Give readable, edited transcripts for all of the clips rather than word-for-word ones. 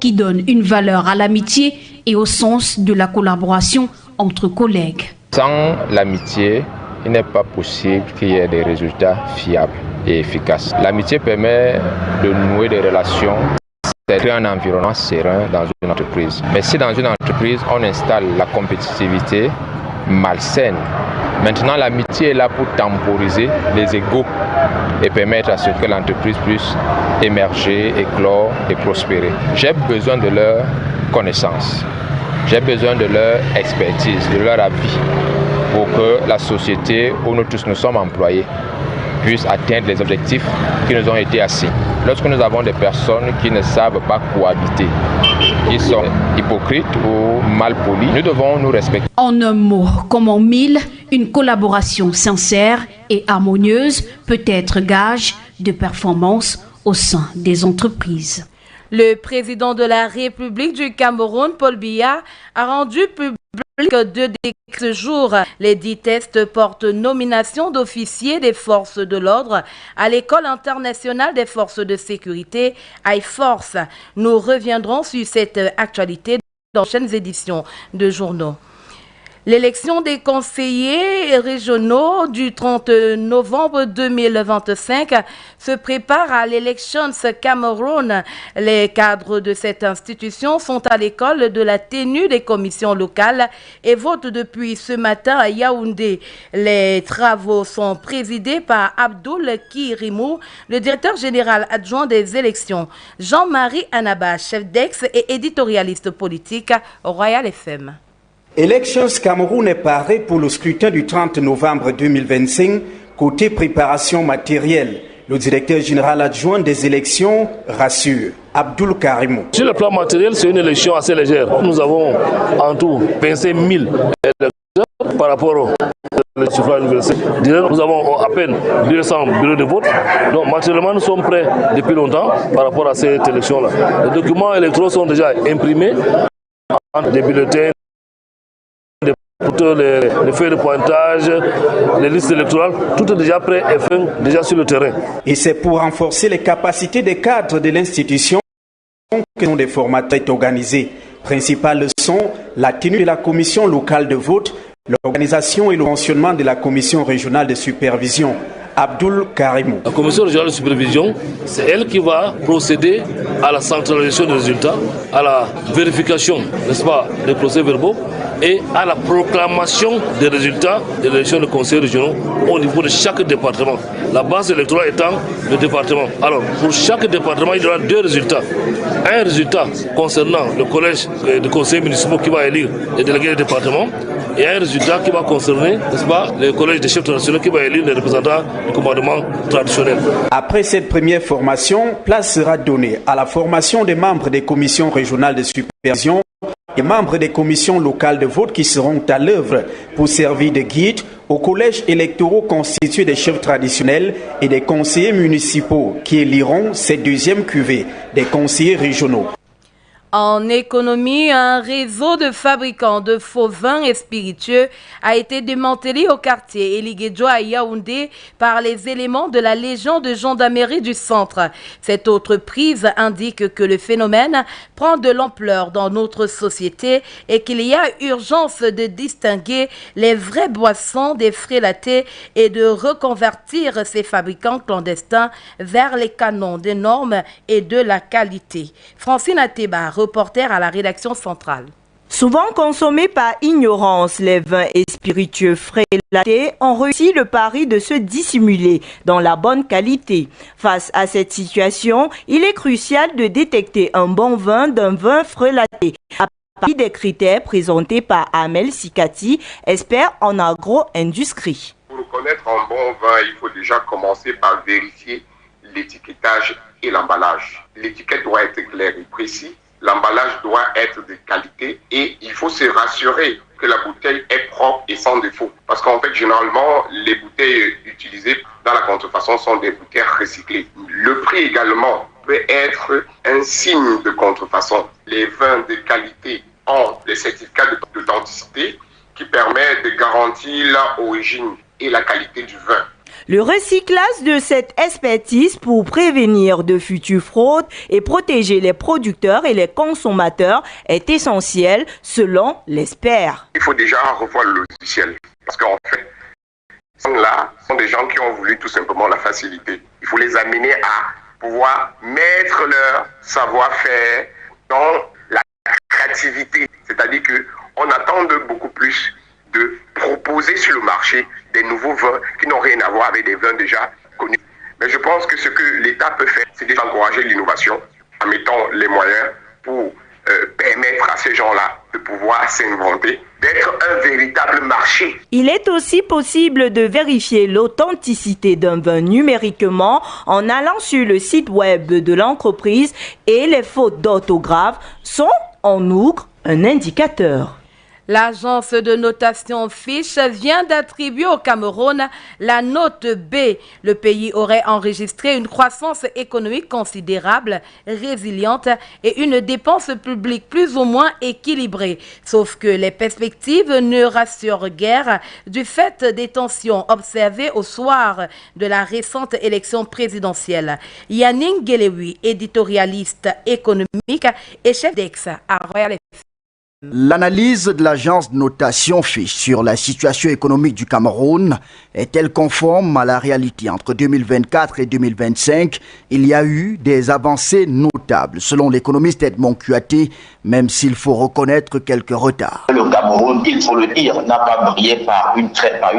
qui donne une valeur à l'amitié et au sens de la collaboration entre collègues. Sans l'amitié, il n'est pas possible qu'il y ait des résultats fiables et efficaces. L'amitié permet de nouer des relations, de créer un environnement serein dans une entreprise. Mais si dans une entreprise, on installe la compétitivité malsaine, maintenant l'amitié est là pour temporiser les égos et permettre à ce que l'entreprise puisse émerger, éclore et prospérer. J'ai besoin de leur connaissance, j'ai besoin de leur expertise, de leur avis pour que la société où nous tous nous sommes employés puisse atteindre les objectifs qui nous ont été assignés. Lorsque nous avons des personnes qui ne savent pas cohabiter, qui sont hypocrites ou malpolies, nous devons nous respecter. En un mot, comme en mille, une collaboration sincère et harmonieuse peut être gage de performance au sein des entreprises. Le président de la République du Cameroun, Paul Biya, a rendu public deux décrets ce jour. Les 10 tests portent nomination d'officiers des forces de l'ordre à l'École internationale des forces de sécurité, I-Force. Nous reviendrons sur cette actualité dans les prochaines éditions de journaux. L'élection des conseillers régionaux du 30 novembre 2025 se prépare à l'Elections Cameroun. Les cadres de cette institution sont à l'école de la tenue des commissions locales et votent depuis ce matin à Yaoundé. Les travaux sont présidés par Abdoul Kirimou, le directeur général adjoint des élections. Jean-Marie Anaba, chef d'ex et éditorialiste politique, Royal FM. Elections Cameroun est paré pour le scrutin du 30 novembre 2025, côté préparation matérielle. Le directeur général adjoint des élections rassure. Abdoul Karimou. Sur le plan matériel, c'est une élection assez légère. Nous avons en tout 25 000 électeurs par rapport au suffrage universel. Nous avons à peine 200 bureaux de vote. Donc matériellement, nous sommes prêts depuis longtemps par rapport à cette élection-là. Les documents électoraux sont déjà imprimés entre des bulletins, les feuilles de pointage, les listes électorales, tout est déjà prêt et fait déjà sur le terrain. Et c'est pour renforcer les capacités des cadres de l'institution que des formateurs sont organisés. Principales leçons, la tenue de la commission locale de vote, l'organisation et le fonctionnement de la commission régionale de supervision. Abdoul Karimou. La commission régionale de supervision, c'est elle qui va procéder à la centralisation des résultats, à la vérification, n'est-ce pas, des procès-verbaux et à la proclamation des résultats de l'élection de conseillers régionaux au niveau de chaque département. La base électorale étant le département. Alors, pour chaque département, il y aura 2 résultats. Un résultat concernant le collège de conseillers municipaux qui va élire les délégués des départements et un résultat qui va concerner, n'est-ce pas, le collège des chefs nationaux qui va élire les représentants du commandement traditionnel. Après cette première formation, place sera donnée à la formation des membres des commissions régionales de supervision et membres des commissions locales de vote qui seront à l'œuvre pour servir de guide aux collèges électoraux constitués des chefs traditionnels et des conseillers municipaux qui éliront cette deuxième cuvée des conseillers régionaux. En économie, un réseau de fabricants de faux vins et spiritueux a été démantelé au quartier Eligedjo à Yaoundé par les éléments de la Légion de gendarmerie du centre. Cette autre prise indique que le phénomène prend de l'ampleur dans notre société et qu'il y a urgence de distinguer les vraies boissons des frélatés et de reconvertir ces fabricants clandestins vers les canons des normes et de la qualité. Francine Ateba, reporter à la rédaction centrale. Souvent consommés par ignorance, les vins et spiritueux frélatés ont réussi le pari de se dissimuler dans la bonne qualité. Face à cette situation, il est crucial de détecter un bon vin d'un vin frélaté à partir des critères présentés par Amel Sikati, expert en agro-industrie. Pour reconnaître un bon vin, il faut déjà commencer par vérifier l'étiquetage et l'emballage. L'étiquette doit être claire et précise. L'emballage doit être de qualité et il faut se rassurer que la bouteille est propre et sans défaut. Parce qu'en fait, généralement, les bouteilles utilisées dans la contrefaçon sont des bouteilles recyclées. Le prix également peut être un signe de contrefaçon. Les vins de qualité ont des certificats d'authenticité qui permettent de garantir l'origine et la qualité du vin. Le recyclage de cette expertise pour prévenir de futures fraudes et protéger les producteurs et les consommateurs est essentiel selon l'expert. Il faut déjà revoir le logiciel parce qu'en fait, là, ce sont des gens qui ont voulu tout simplement la facilité. Il faut les amener à pouvoir mettre leur savoir-faire dans la créativité. C'est-à-dire qu'on attend beaucoup plus de proposer sur le marché des nouveaux vins qui n'ont rien à voir avec des vins déjà connus. Mais je pense que ce que l'État peut faire, c'est déjà encourager l'innovation en mettant les moyens pour permettre à ces gens-là de pouvoir s'inventer, d'être un véritable marché. Il est aussi possible de vérifier l'authenticité d'un vin numériquement en allant sur le site web de l'entreprise et les fautes d'orthographe sont en outre un indicateur. L'agence de notation Fitch vient d'attribuer au Cameroun la note B. Le pays aurait enregistré une croissance économique considérable, résiliente et une dépense publique plus ou moins équilibrée. Sauf que les perspectives ne rassurent guère du fait des tensions observées au soir de la récente élection présidentielle. Yannick Guelewi, éditorialiste économique et chef d'ex à Royal FM. L'analyse de l'agence de notation Fitch sur la situation économique du Cameroun est-elle conforme à la réalité? Entre 2024 et 2025, il y a eu des avancées notables, selon l'économiste Edmond Kuaté, même s'il faut reconnaître quelques retards. Le Cameroun, il faut le dire, n'a pas brillé par une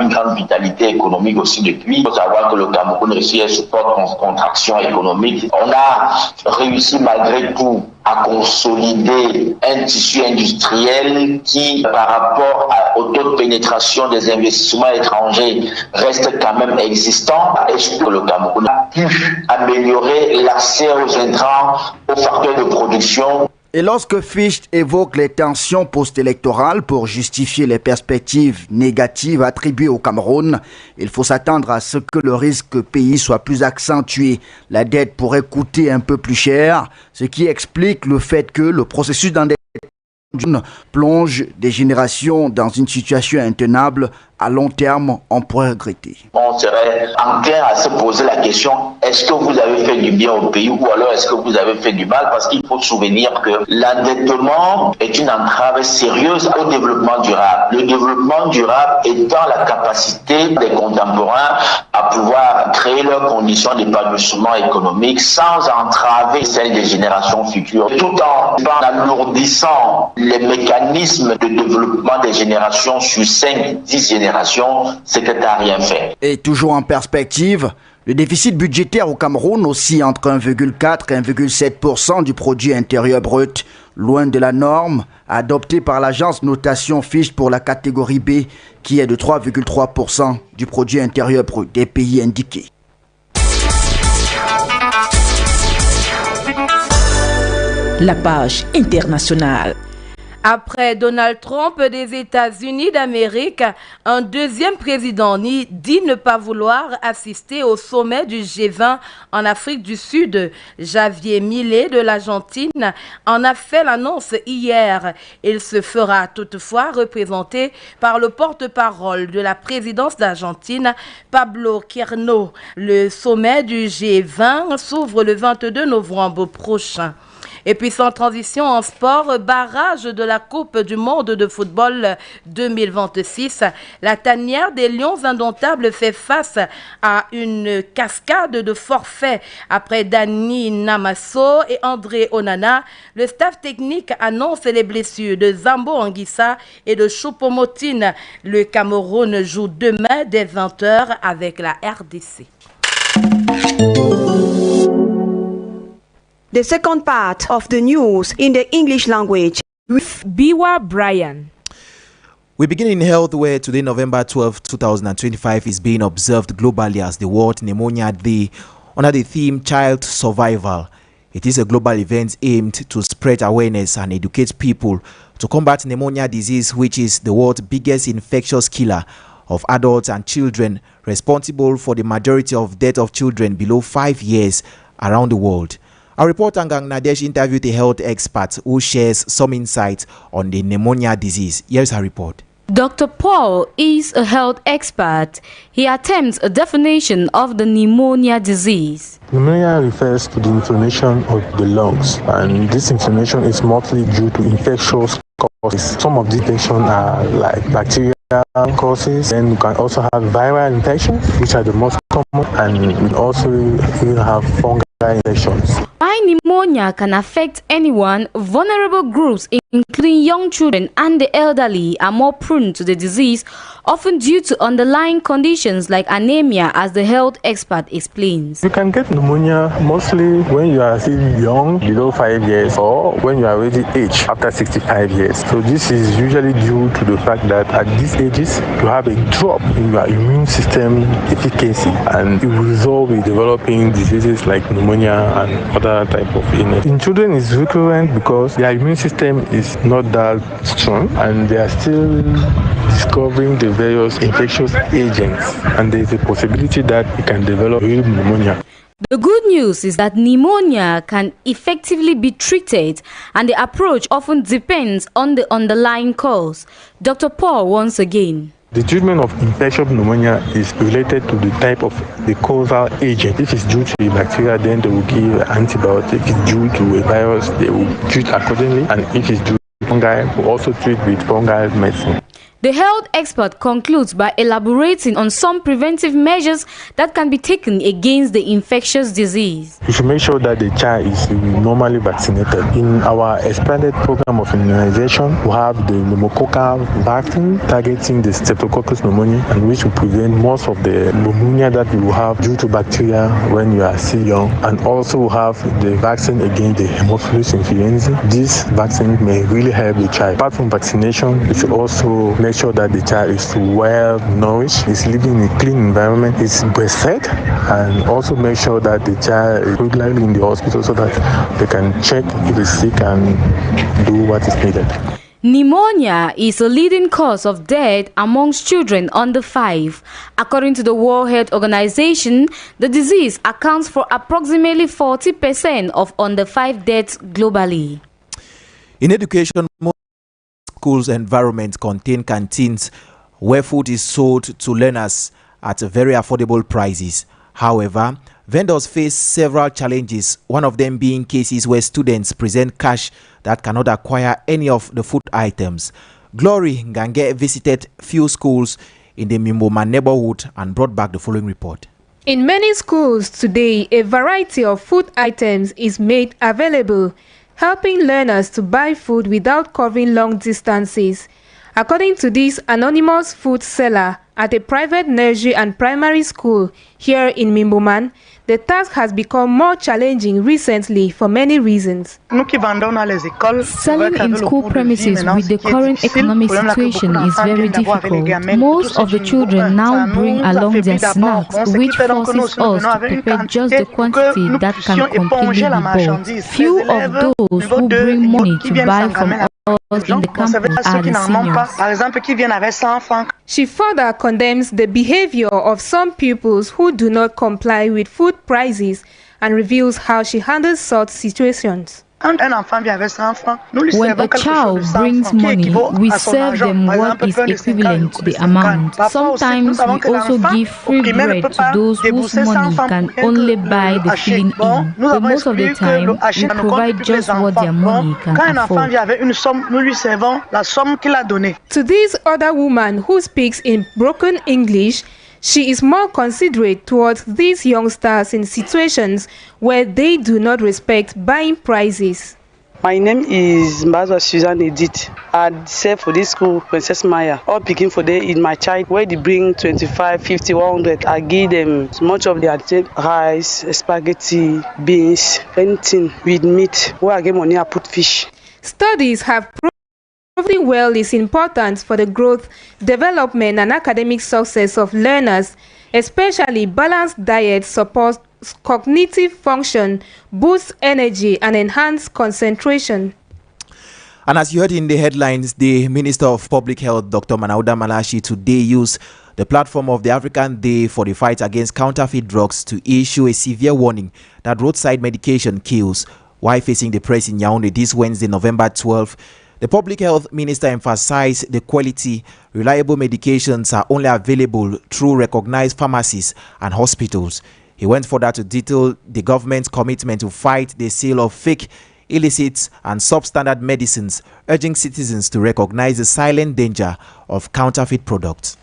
grande vitalité économique aussi depuis. Il faut savoir que le Cameroun réussit à supporter une contraction économique. On a réussi malgré tout à consolider un tissu industriel qui, par rapport au taux de pénétration des investissements étrangers, reste quand même existant. Est-ce que le Cameroun a pu améliorer l'accès aux intrants, aux facteurs de production? Et lorsque Fitch évoque les tensions post-électorales pour justifier les perspectives négatives attribuées au Cameroun, il faut s'attendre à ce que le risque pays soit plus accentué. La dette pourrait coûter un peu plus cher, ce qui explique le fait que le processus d'endettement plonge des générations dans une situation intenable. À long terme, on pourrait regretter. On serait enclin à se poser la question, est-ce que vous avez fait du bien au pays ou alors est-ce que vous avez fait du mal? Parce qu'il faut se souvenir que l'endettement est une entrave sérieuse au développement durable. Le développement durable étant la capacité des contemporains à pouvoir créer leurs conditions d'épanouissement économique sans entraver celles des générations futures, tout en alourdissant les mécanismes de développement des générations sur 5-10 générations. C'est que tu n'as rien fait. Et toujours en perspective, le déficit budgétaire au Cameroun oscille entre 1,4 et 1,7% du produit intérieur brut, loin de la norme adoptée par l'agence notation Fitch pour la catégorie B, qui est de 3,3% du produit intérieur brut des pays indiqués. La page internationale. Après Donald Trump des États-Unis d'Amérique, un deuxième président dit ne pas vouloir assister au sommet du G20 en Afrique du Sud. Javier Milei de l'Argentine en a fait l'annonce hier. Il se fera toutefois représenter par le porte-parole de la présidence d'Argentine, Pablo Quirno. Le sommet du G20 s'ouvre le 22 novembre prochain. Et puis sans transition en sport, barrage de la Coupe du monde de football 2026. La tanière des Lions indomptables fait face à une cascade de forfaits. Après Dani Namasso et André Onana, le staff technique annonce les blessures de Zambo Anguissa et de Choupo-Moting. Le Cameroun joue demain dès 20h avec la RDC. The second part of the news in the English language with Biwa Brian. We begin in health, where today, November 12, 2025, is being observed globally as the World Pneumonia Day under the theme Child Survival. It is a global event aimed to spread awareness and educate people to combat pneumonia disease, which is the world's biggest infectious killer of adults and children, responsible for the majority of death of children below 5 years around the world. Our reporter Ngang Nadesh interviewed a health expert who shares some insights on the pneumonia disease. Here's her report. Dr. Paul is a health expert. He attempts a definition of the pneumonia disease. Pneumonia refers to the inflammation of the lungs, and this inflammation is mostly due to infectious causes. Some of these infections are like bacterial causes, and you can also have viral infections, which are the most common, and we also will have fungal infections. Why pneumonia can affect anyone, vulnerable groups including young children and the elderly are more prone to the disease, often due to underlying conditions like anemia, as the health expert explains. You can get pneumonia mostly when you are still young, below 5 years, or when you are already aged after 65 years. So this is usually due to the fact that at these ages you have a drop in your immune system efficacy, and it will result in developing diseases like pneumonia and other type of illness. In children, it's recurrent because their immune system is not that strong, and they are still discovering the various infectious agents, and there is a possibility that it can develop real pneumonia. The good news is that pneumonia can effectively be treated, and the approach often depends on the underlying cause. Dr. Paul once again. The treatment of infectious pneumonia is related to the type of the causal agent. If it's due to a bacteria, then they will give antibiotics. If it's due to a virus, they will treat accordingly. And if it's due to fungi, we will also treat with fungal medicine. The health expert concludes by elaborating on some preventive measures that can be taken against the infectious disease. You should make sure that the child is normally vaccinated. In our expanded program of immunization, we have the pneumococcal vaccine targeting the Streptococcus pneumoniae, and which will prevent most of the pneumonia that you will have due to bacteria when you are still young. And also we have the vaccine against the Haemophilus influenzae. This vaccine may really help the child. Apart from vaccination, you should also make sure that the child is well nourished, is living in a clean environment, is breastfed, and also make sure that the child is regularly in the hospital so that they can check if he's sick and do what is needed. Pneumonia is a leading cause of death amongst children under 5. According to the World Health Organization, the disease accounts for approximately 40% of under 5 deaths globally. In education, schools' environments contain canteens where food is sold to learners at very affordable prices. However, vendors face several challenges, one of them being cases where students present cash that cannot acquire any of the food items. Glory Ngange visited few schools in the Mimboma neighborhood and brought back the following report. In many schools today, a variety of food items is made available, helping learners to buy food without covering long distances. According to this anonymous food seller at a private nursery and primary school here in Mimboman, the task has become more challenging recently for many reasons. Selling in school premises with the current economic situation is very difficult. Most of the children now bring along their snacks, which forces us to prepare just the quantity that can completely be bought. Few of those who bring money to buy from us in the campus are the seniors. She further condemns the behavior of some pupils who do not comply with food prices and reveals how she handles such situations. When a child brings money, we serve them what is equivalent to the amount. Sometimes we also give free bread to those whose money can only buy the filling in. But most of the time, we provide just what their money can afford. To this other woman who speaks in broken English, she is more considerate towards these youngsters in situations where they do not respect buying prices. My name is Mbazwa Suzanne Edith. I serve for this school, Princess Maya. All picking for them in my child, where they bring 25, 50, 100. I give them much of their rice, spaghetti, beans, anything with meat. Where I get money, I put fish. Studies have proven well is important for the growth, development, and academic success of learners, especially balanced diet supports cognitive function, boosts energy, and enhances concentration. And as you heard in the headlines, the Minister of Public Health, Dr. Manauda Malashi, today used the platform of the African Day for the Fight Against Counterfeit Drugs to issue a severe warning that roadside medication kills. While facing the press in Yaoundé this Wednesday, November 12, The public health minister emphasized the quality, reliable medications are only available through recognized pharmacies and hospitals. He went further to detail the government's commitment to fight the sale of fake, illicit and substandard medicines, urging citizens to recognize the silent danger of counterfeit products.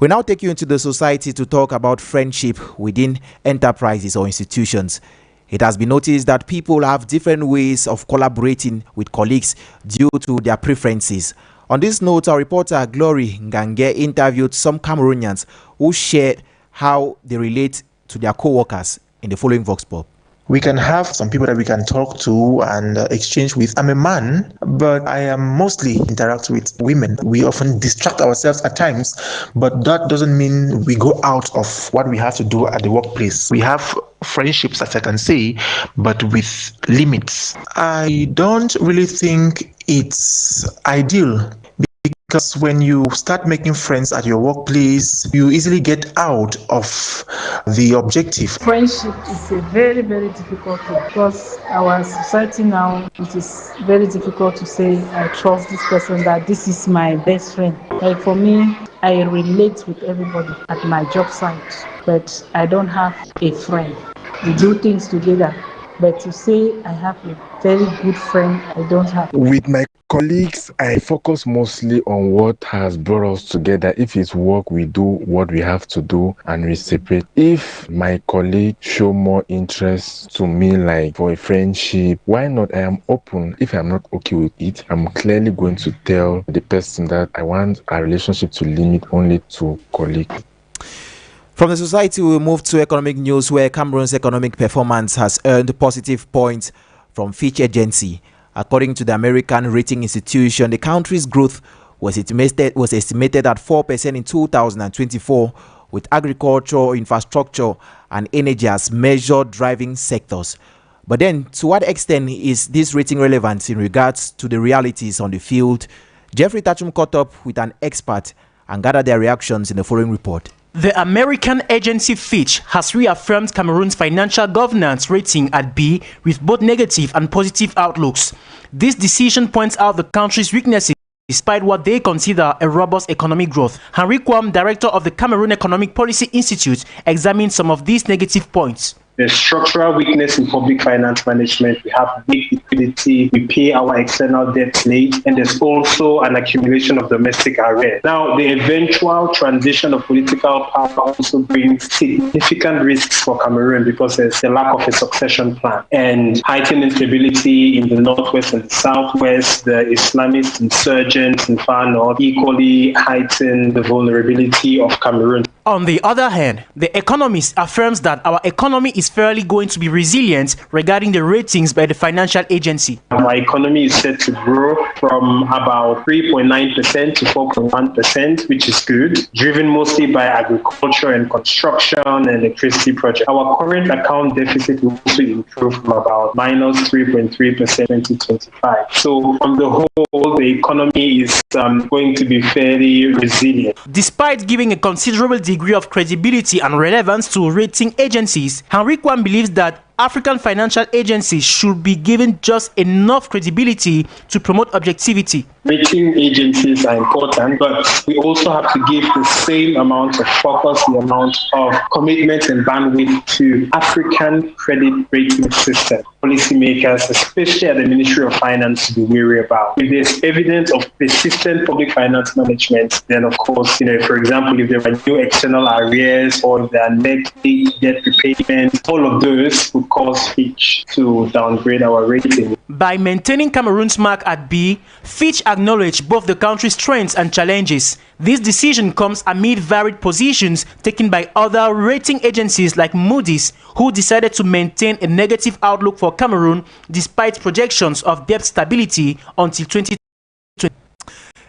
We now take you into the society to talk about friendship within enterprises or institutions. It has been noticed that people have different ways of collaborating with colleagues due to their preferences. On this note, our reporter Glory Ngange interviewed some Cameroonians who shared how they relate to their co-workers in the following Vox Pop. We can have some people that we can talk to and exchange with. I'm a man, but I am mostly interact with women. We often distract ourselves at times, but that doesn't mean we go out of what we have to do at the workplace. We have friendships, as I can say, but with limits. I don't really think it's ideal, because when you start making friends at your workplace, you easily get out of the objective. Friendship is a very, very difficult thing, because our society now, it is very difficult to say, I trust this person, that this is my best friend. Like for me, I relate with everybody at my job site, but I don't have a friend. We do things together, but to say I have a very good friend, I don't have. With my colleagues, I focus mostly on what has brought us together. If it's work, we do what we have to do and we separate. If my colleague show more interest to me, like for a friendship, why not? I am open. If I'm not okay with it, I'm clearly going to tell the person that I want our relationship to limit only to colleagues. From the society, we move to economic news, where Cameroon's economic performance has earned positive points from Fitch Agency. According to the American rating institution, the country's growth was estimated at 4% in 2024, with agriculture, infrastructure, and energy as measured driving sectors. But then, to what extent is this rating relevant in regards to the realities on the field? Jeffrey Tachum caught up with an expert and gathered their reactions in the following report. The American agency Fitch has reaffirmed Cameroon's financial governance rating at B with both negative and positive outlooks. This decision points out the country's weaknesses despite what they consider a robust economic growth. Henry Kwam, director of the Cameroon Economic Policy Institute, examined some of these negative points. There's structural weakness in public finance management. We have big liquidity. We pay our external debt late, and there's also an accumulation of domestic arrears. Now, the eventual transition of political power also brings significant risks for Cameroon, because there's the lack of a succession plan and heightened instability in the northwest and the southwest. The Islamist insurgents in far north equally heighten the vulnerability of Cameroon. On the other hand, the economist affirms that our economy is fairly going to be resilient regarding the ratings by the financial agency. Our economy is set to grow from about 3.9% to 4.1%, which is good, driven mostly by agriculture and construction and electricity projects. Our current account deficit will also improve from about minus 3.3% in 2025. So on the whole, the economy is going to be fairly resilient. Despite giving a considerable degree of credibility and relevance to rating agencies, Henry Kwam believes that African financial agencies should be given just enough credibility to promote objectivity. Rating agencies are important, but we also have to give the same amount of focus, the amount of commitment and bandwidth to African credit rating system. Policymakers, especially at the Ministry of Finance, to be wary about. If there's evidence of persistent public finance management, then of course, for example, if there are new external arrears or if there are net debt repayments, all of those would cause Fitch to downgrade our rating. By maintaining Cameroon's mark at B, Fitch acknowledged both the country's strengths and challenges. This decision comes amid varied positions taken by other rating agencies like Moody's, who decided to maintain a negative outlook for Cameroon despite projections of debt stability until 2020.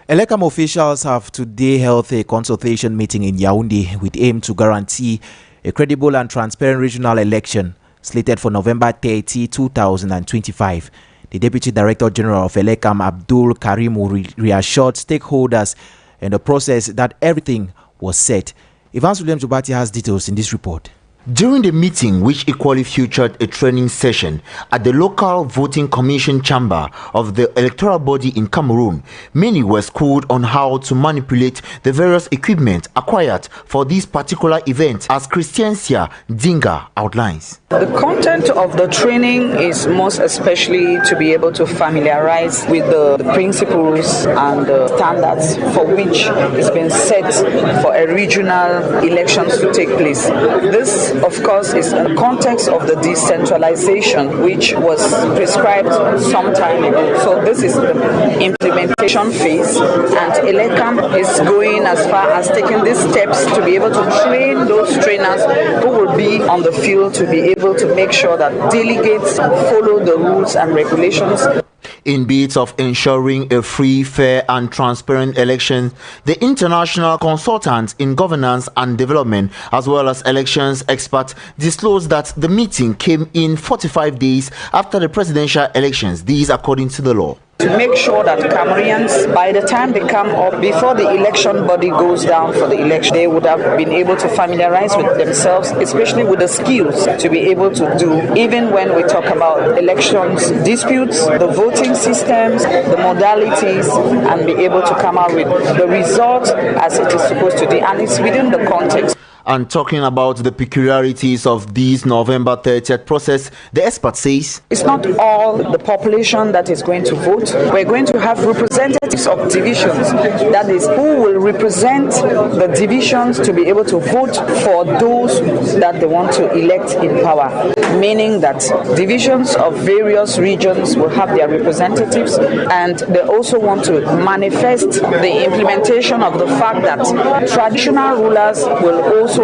Elecam officials have today held a consultation meeting in Yaoundé with aim to guarantee a credible and transparent regional election slated for November 30, 2025. The Deputy Director General of Elecam, Abdul Karim, reassured stakeholders in the process that everything was set. Ivan Sulem Jubati has details in this report. During the meeting, which equally featured a training session at the local voting commission chamber of the electoral body in Cameroon, many were schooled on how to manipulate the various equipment acquired for this particular event, as Christiancia Dinga outlines. The content of the training is most especially to be able to familiarize with the principles and the standards for which it's been set for a regional elections to take place. This, of course, is in the context of the decentralization which was prescribed some time ago. So this is the implementation phase, and ELECAM is going as far as taking these steps to be able to train those trainers who will be on the field to be able to make sure that delegates follow the rules and regulations. In bids of ensuring a free, fair and transparent election, the international consultants in governance and development as well as elections experts disclosed that the meeting came in 45 days after the presidential elections, these according to the law. To make sure that Cameroonians, by the time they come up, before the election body goes down for the election, they would have been able to familiarize with themselves, especially with the skills to be able to do, even when we talk about elections disputes, the voting systems, the modalities, and be able to come out with the result as it is supposed to be, and it's within the context. And talking about the peculiarities of this November 30th process, the expert says, it's not all the population that is going to vote. We're going to have representatives of divisions, that is, who will represent the divisions to be able to vote for those that they want to elect in power, meaning that divisions of various regions will have their representatives, and they also want to manifest the implementation of the fact that traditional rulers will also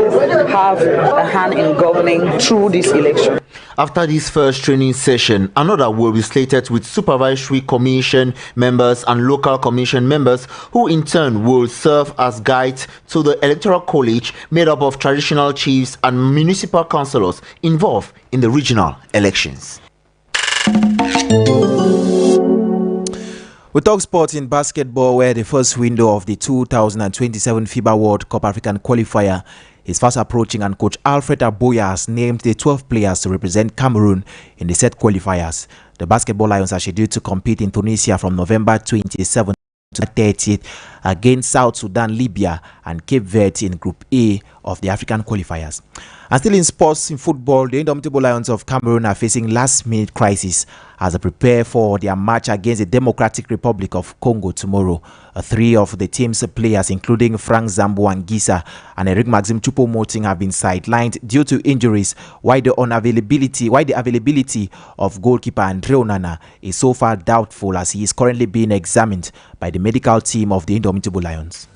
have a hand in governing through this election. After this first training session, another will be slated with supervisory commission members and local commission members, who in turn will serve as guides to the electoral college made up of traditional chiefs and municipal councillors involved in the regional elections. We talk sports in basketball, where the first window of the 2027 FIBA World Cup African qualifier is fast approaching, and coach Alfred Aboya has named the 12 players to represent Cameroon in the set qualifiers. The Basketball Lions are scheduled to compete in Tunisia from November 27th to 30th against South Sudan, Libya and Cape Verde in Group A of the African qualifiers. And still in sports, in football, the Indomitable Lions of Cameroon are facing last-minute crisis as they prepare for their match against the Democratic Republic of Congo tomorrow. Three of the team's players, including Frank Zambo Anguissa and Eric Maxim Choupo-Moting, have been sidelined due to injuries, while the availability of goalkeeper Andre Onana is so far doubtful, as he is currently being examined by the medical team of the Indomitable Lions.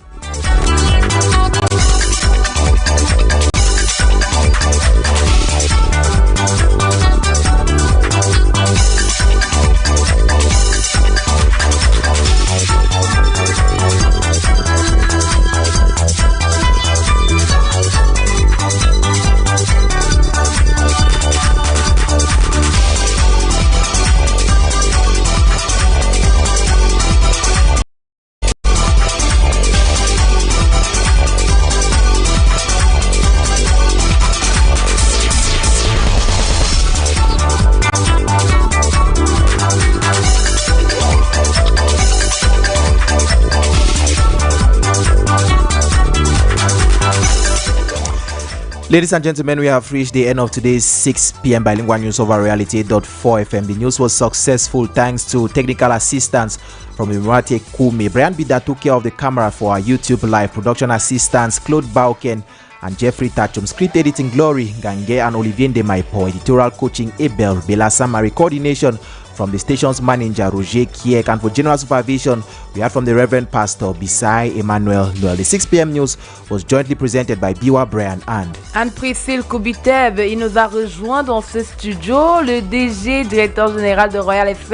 Ladies and gentlemen, we have reached the end of today's 6 p.m. bilingual news over Reality 8.4 FM. The news was successful thanks to technical assistance from Imrate Kumi. Brian Bida took care of the camera for our YouTube live. Production assistants Claude Bauken and Jeffrey Tachum. Script editing Glory Gange and Olivier Ndemaipo. Editorial coaching Abel Bela Samari. Coordination from the station's manager Roger Kiek, and for general supervision we had from the Reverend Pastor Bisai Emmanuel Noel. The 6 p.m. news was jointly presented by Biwa Brian and Anne-Priscille Koubitev. Il nous a rejoint dans ce studio le DG, directeur général de Royal FM.